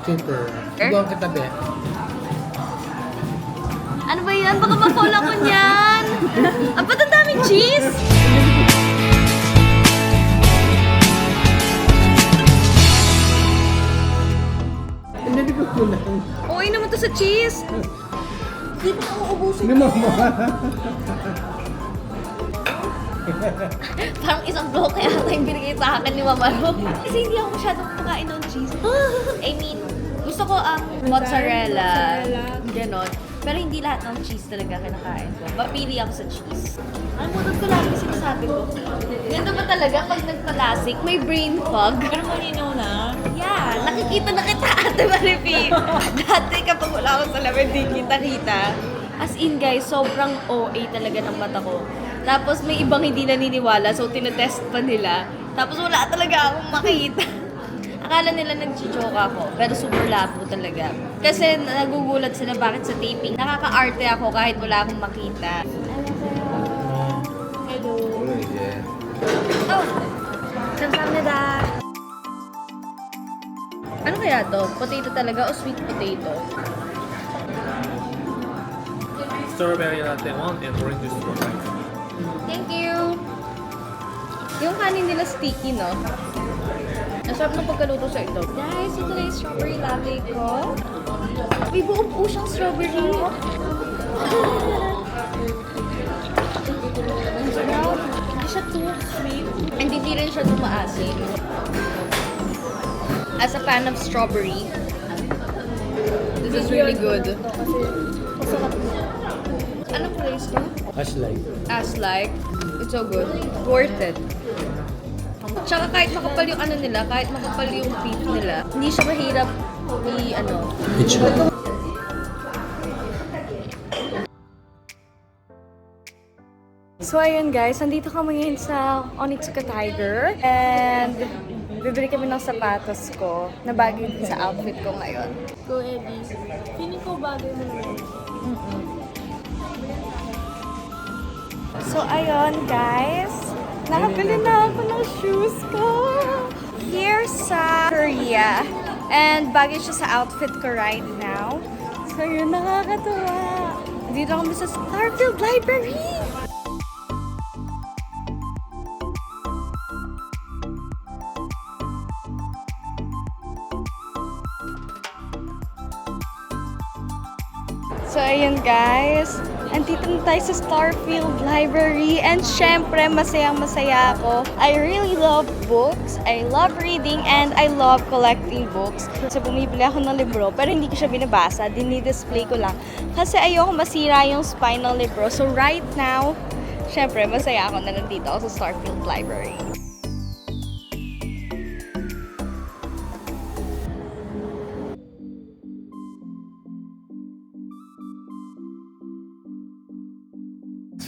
Cheaper. Ikaw ang kitabi. Ano ba yan? Baka ma-fall ako niyan. Ba't ang daming cheese? Hindi ko kulang. Okay naman to sa cheese. Hindi ko nauubusin. Ano mo? Parang isang block kaya ata yung binigay sa akin ni Mama Ro. Kasi hindi ako masyadong kumakain ng cheese. I mean, gusto ko ang mozzarella. Ganon. Pero hindi lahat ng cheese talaga kinakain ko. Mapili ako sa cheese. Alam mo, doon ko lagi sinasabi ko. Ganda ba talaga pag nagpalasik, may brain fog? Pero malinaw na. Yeah, nakikita na kita, Ate Marifi. Dati kapag wala ako sa lamin, di kita-kita. As in guys, sobrang OA talaga ng mata ko. Tapos may ibang hindi naniniwala, so tinetest pa nila. Tapos wala talaga akong makita. Akala nila nag-joke ako, pero super labo talaga. Kasi nagugulat sila bakit sa taping. Nakaka-arte ako kahit wala akong makita. Hello. Oh! Kamsahamnida! Ano kaya to? Potato talaga o sweet potato? Strawberry latte one and orange juice one. Thank you! Yung kanin nila sticky, no? Ang sarap ng pagkaluto sa ito. Guys, ito na yung strawberry latte ko. May buong po siyang strawberry. Ang sarap. Hindi siya too sweet. And hindi rin siya tumaasin. As a fan of strawberry, this is really good. Anong place to? Ashlight. As-like. It's so good. Worth it. Tsaka kahit makapal yung ano nila, kahit makapal yung beef nila, hindi siya mahirap i-ano. So ayun guys, nandito kami ngayon sa Onitsuka Tiger and bibili kami ng sapatos ko na bagay din sa outfit ko ngayon. Go, Eddie. Feeling ko bagay mo rin. So ayun guys, nakabili na ako ng shoes ko here sa Korea and bagay siya sa outfit ko right now. So yun, nakakatuwa. Dito kami sa Starfield Library. So ayun guys, andito na tayo sa Starfield Library and syempre masayang-masaya ako. I really love books, I love reading, and I love collecting books. So bumibili ako ng libro pero hindi ko siya binabasa, dinidisplay ko lang. Kasi ayoko masira yung spine ng libro. So right now, syempre masaya ako na nandito ako sa Starfield Library.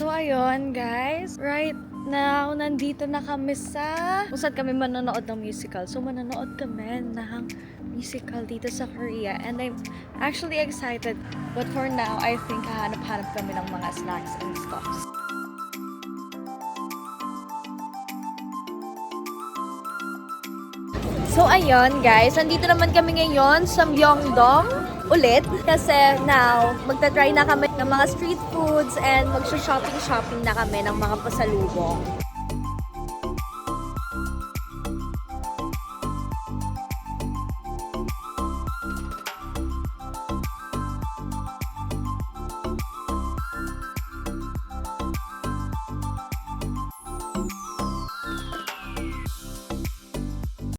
So ayun guys, right now nandito na kami sa kung saan kami manonood ng musical. So manonood kami ng musical dito sa Korea and I'm actually excited. But for now, I think hahanap-hanap kami ng mga snacks and stuffs. So ayun guys, nandito naman kami ngayon sa Myeongdong ulit kasi now magta-try na kami ng mga street foods and mag-shopping na kami ng mga pasalubong.